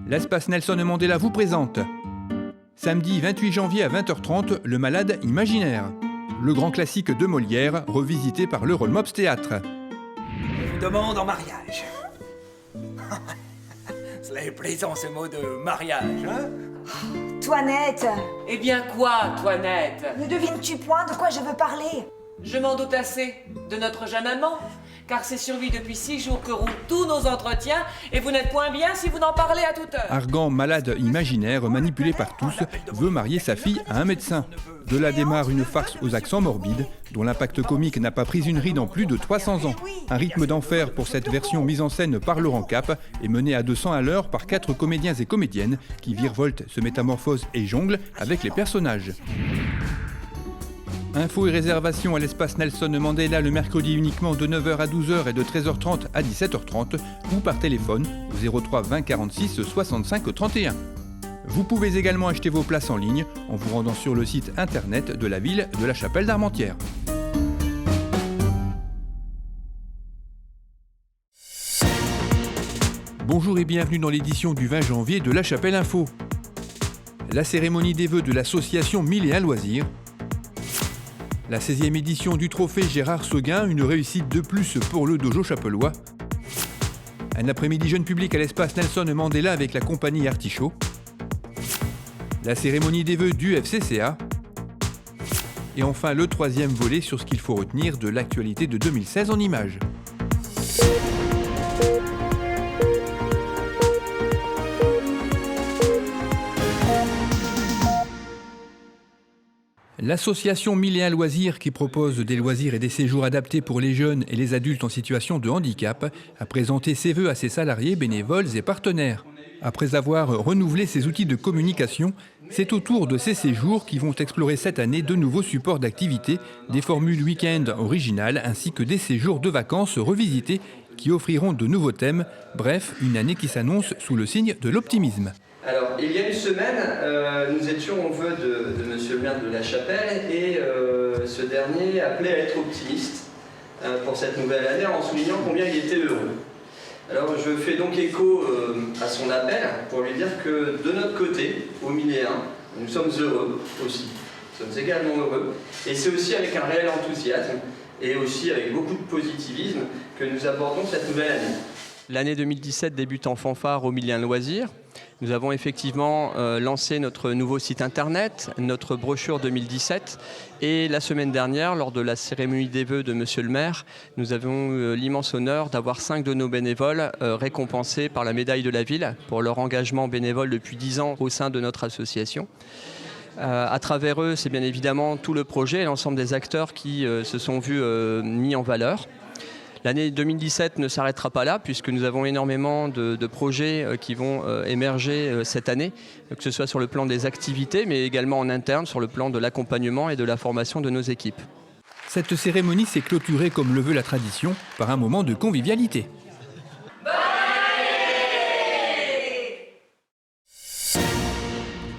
L'espace Nelson Mandela vous présente samedi 28 janvier à 20h30, Le Malade imaginaire. Le grand classique de Molière, revisité par l'Eurolmops Théâtre. Je vous demande en mariage. Cela est plaisant ce mot de mariage, hein? Toinette, Eh bien quoi, Toinette? ne devines-tu point de quoi je veux parler? Je m'en doute assez de notre jeune amant, car c'est sur lui depuis 6 jours que roulent tous nos entretiens, et vous n'êtes point bien si vous n'en parlez à toute heure. Argan, malade imaginaire, manipulé par tous, veut marier sa fille à un médecin. De là démarre une farce aux accents morbides, dont l'impact comique n'a pas pris une ride en plus de 300 ans. Un rythme d'enfer pour cette version mise en scène par Laurent Cap et menée à 200 à l'heure par 4 comédiens et comédiennes qui virevoltent, se métamorphosent et jonglent avec les personnages. Infos et réservations à l'espace Nelson Mandela le mercredi uniquement de 9h à 12h et de 13h30 à 17h30 ou par téléphone au 03 20 46 65 31. Vous pouvez également acheter vos places en ligne en vous rendant sur le site internet de la ville de La Chapelle d'Armentières. Bonjour et bienvenue dans l'édition du 20 janvier de La Chapelle Info. La cérémonie des vœux de l'association 1001 Loisirs. La 16e édition du trophée Gérard Seguin, une réussite de plus pour le dojo chapellois. Un après-midi jeune public à l'espace Nelson Mandela avec la compagnie Artichaut. La cérémonie des vœux du FCCA. Et enfin le 3e volet sur ce qu'il faut retenir de l'actualité de 2016 en images. L'association 1001 Loisirs, qui propose des loisirs et des séjours adaptés pour les jeunes et les adultes en situation de handicap, a présenté ses vœux à ses salariés, bénévoles et partenaires. Après avoir renouvelé ses outils de communication, c'est au tour de ces séjours qui vont explorer cette année de nouveaux supports d'activité, des formules week-end originales ainsi que des séjours de vacances revisités qui offriront de nouveaux thèmes. Bref, une année qui s'annonce sous le signe de l'optimisme. Alors, il y a une semaine, nous étions au vœu de Monsieur le maire de La Chapelle et ce dernier appelait à être optimiste pour cette nouvelle année en soulignant combien il était heureux. Alors, je fais donc écho à son appel pour lui dire que de notre côté, au 1001, nous sommes heureux aussi. Nous sommes également heureux et c'est aussi avec un réel enthousiasme et aussi avec beaucoup de positivisme que nous abordons cette nouvelle année. L'année 2017 débute en fanfare au 1001 Loisirs. Nous avons effectivement lancé notre nouveau site internet, notre brochure 2017 et la semaine dernière, lors de la cérémonie des vœux de Monsieur le maire, nous avons eu l'immense honneur d'avoir 5 de nos bénévoles récompensés par la médaille de la ville pour leur engagement bénévole depuis 10 ans au sein de notre association. À travers eux, c'est bien évidemment tout le projet et l'ensemble des acteurs qui se sont vus mis en valeur. L'année 2017 ne s'arrêtera pas là puisque nous avons énormément de projets qui vont émerger cette année, que ce soit sur le plan des activités mais également en interne sur le plan de l'accompagnement et de la formation de nos équipes. Cette cérémonie s'est clôturée comme le veut la tradition par un moment de convivialité.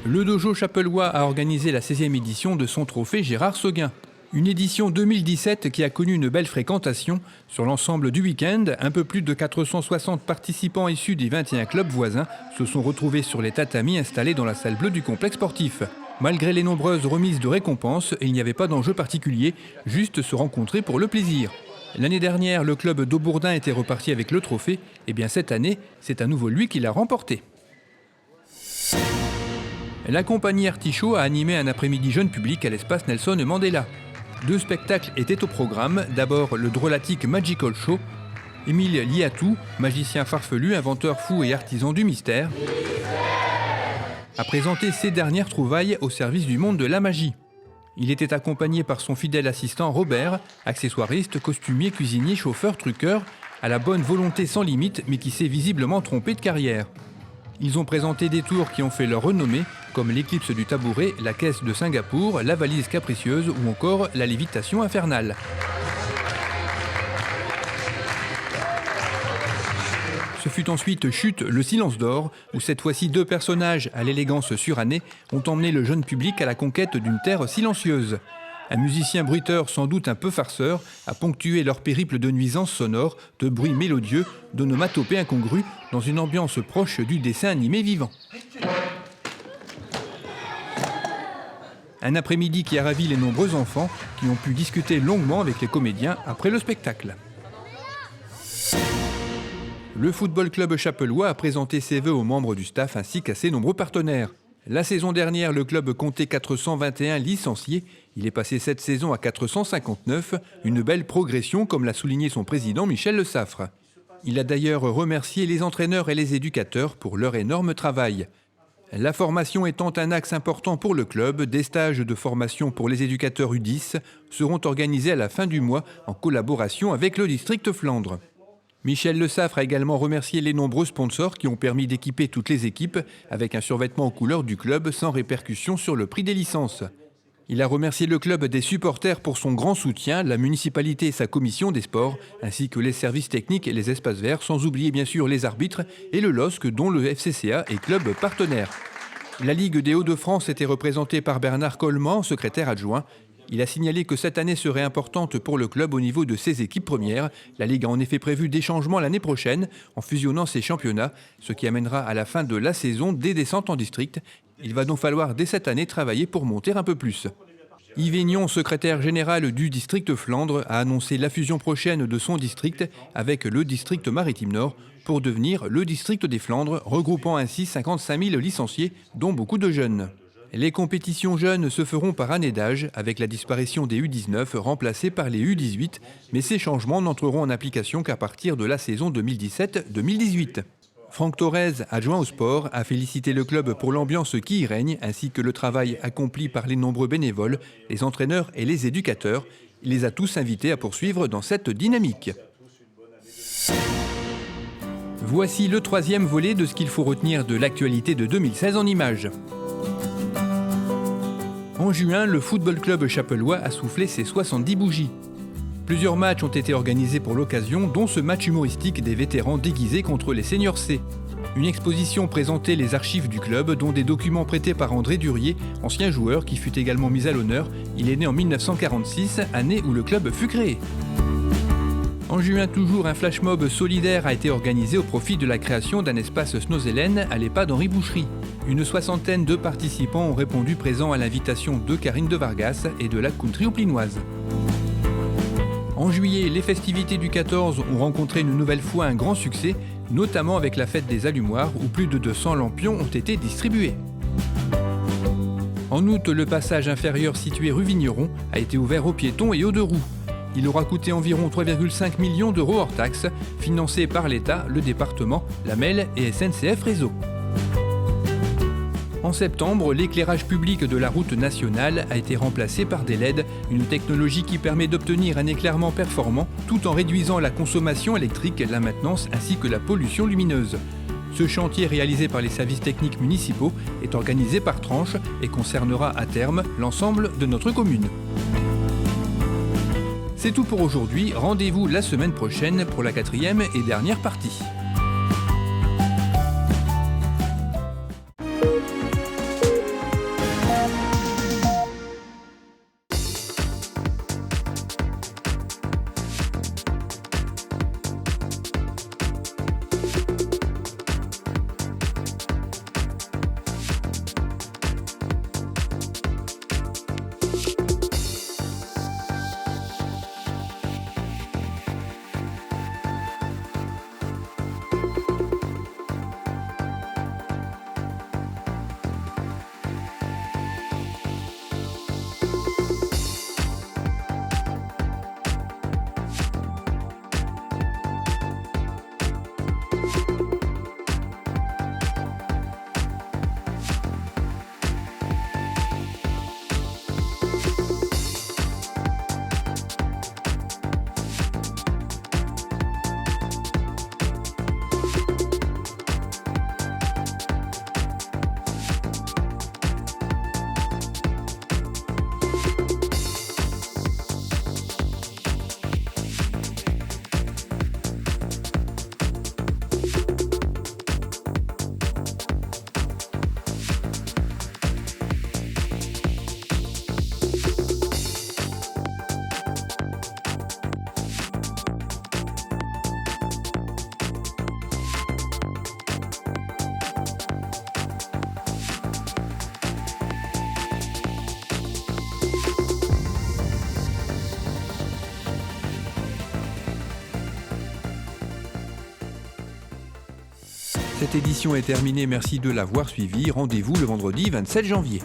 Le dojo chapellois a organisé la 16e édition de son trophée Gérard Seguin. Une édition 2017 qui a connu une belle fréquentation. Sur l'ensemble du week-end, un peu plus de 460 participants issus des 21 clubs voisins se sont retrouvés sur les tatamis installés dans la salle bleue du complexe sportif. Malgré les nombreuses remises de récompenses, il n'y avait pas d'enjeu particulier, juste se rencontrer pour le plaisir. L'année dernière, le club d'Aubourdin était reparti avec le trophée. Et bien cette année, c'est à nouveau lui qui l'a remporté. La compagnie Artichaut a animé un après-midi jeune public à l'espace Nelson Mandela. 2 spectacles étaient au programme. D'abord le drôlatique Magical Show. Émile Liatou, magicien farfelu, inventeur fou et artisan du mystère, a présenté ses dernières trouvailles au service du monde de la magie. Il était accompagné par son fidèle assistant Robert, accessoiriste, costumier, cuisinier, chauffeur, truqueur, à la bonne volonté sans limite mais qui s'est visiblement trompé de carrière. Ils ont présenté des tours qui ont fait leur renommée, comme l'éclipse du tabouret, la caisse de Singapour, la valise capricieuse ou encore la lévitation infernale. Ce fut ensuite Chute, le silence d'or, où cette fois-ci 2 personnages à l'élégance surannée ont emmené le jeune public à la conquête d'une terre silencieuse. Un musicien bruiteur, sans doute un peu farceur, a ponctué leur périple de nuisances sonores, de bruits mélodieux, d'onomatopées incongrues, dans une ambiance proche du dessin animé vivant. Un après-midi qui a ravi les nombreux enfants qui ont pu discuter longuement avec les comédiens après le spectacle. Le Football Club Chapellois a présenté ses vœux aux membres du staff ainsi qu'à ses nombreux partenaires. La saison dernière, le club comptait 421 licenciés. Il est passé cette saison à 459, une belle progression comme l'a souligné son président Michel Le Saffre. Il a d'ailleurs remercié les entraîneurs et les éducateurs pour leur énorme travail. La formation étant un axe important pour le club, des stages de formation pour les éducateurs U10 seront organisés à la fin du mois en collaboration avec le district Flandre. Michel Le Saffre a également remercié les nombreux sponsors qui ont permis d'équiper toutes les équipes avec un survêtement aux couleurs du club sans répercussion sur le prix des licences. Il a remercié le club des supporters pour son grand soutien, la municipalité et sa commission des sports, ainsi que les services techniques et les espaces verts, sans oublier bien sûr les arbitres et le LOSC dont le FCCA est club partenaire. La Ligue des Hauts-de-France était représentée par Bernard Coleman, secrétaire adjoint. Il a signalé que cette année serait importante pour le club au niveau de ses équipes premières. La Ligue a en effet prévu des changements l'année prochaine en fusionnant ses championnats, ce qui amènera à la fin de la saison des descentes en district. Il va donc falloir dès cette année travailler pour monter un peu plus. Yves Aignon, secrétaire général du district Flandre, a annoncé la fusion prochaine de son district avec le district Maritime Nord pour devenir le district des Flandres, regroupant ainsi 55 000 licenciés, dont beaucoup de jeunes. Les compétitions jeunes se feront par année d'âge, avec la disparition des U19 remplacés par les U18, mais ces changements n'entreront en application qu'à partir de la saison 2017-2018. Franck Thorez, adjoint au sport, a félicité le club pour l'ambiance qui y règne, ainsi que le travail accompli par les nombreux bénévoles, les entraîneurs et les éducateurs. Il les a tous invités à poursuivre dans cette dynamique. Voici le troisième volet de ce qu'il faut retenir de l'actualité de 2016 en images. En juin, le Football Club Chapellois a soufflé ses 70 bougies. Plusieurs matchs ont été organisés pour l'occasion, dont ce match humoristique des vétérans déguisés contre les seniors C. Une exposition présentait les archives du club, dont des documents prêtés par André Durier, ancien joueur qui fut également mis à l'honneur. Il est né en 1946, année où le club fut créé. En juin toujours, un flash mob solidaire a été organisé au profit de la création d'un espace Snozelen à l'EHPAD Henri Boucherie. Une soixantaine de participants ont répondu présents à l'invitation de Karine de Vargas et de la Country Ouplinoise. En juillet, les festivités du 14 ont rencontré une nouvelle fois un grand succès, notamment avec la fête des Allumoirs où plus de 200 lampions ont été distribués. En août, le passage inférieur situé rue Vigneron a été ouvert aux piétons et aux deux roues. Il aura coûté environ 3,5 millions d'euros hors taxes, financés par l'État, le département, la MEL et SNCF Réseau. En septembre, l'éclairage public de la route nationale a été remplacé par des LED, une technologie qui permet d'obtenir un éclairement performant tout en réduisant la consommation électrique, la maintenance ainsi que la pollution lumineuse. Ce chantier réalisé par les services techniques municipaux est organisé par tranche et concernera à terme l'ensemble de notre commune. C'est tout pour aujourd'hui, rendez-vous la semaine prochaine pour la 4e et dernière partie. Cette édition est terminée, merci de l'avoir suivi. Rendez-vous le vendredi 27 janvier.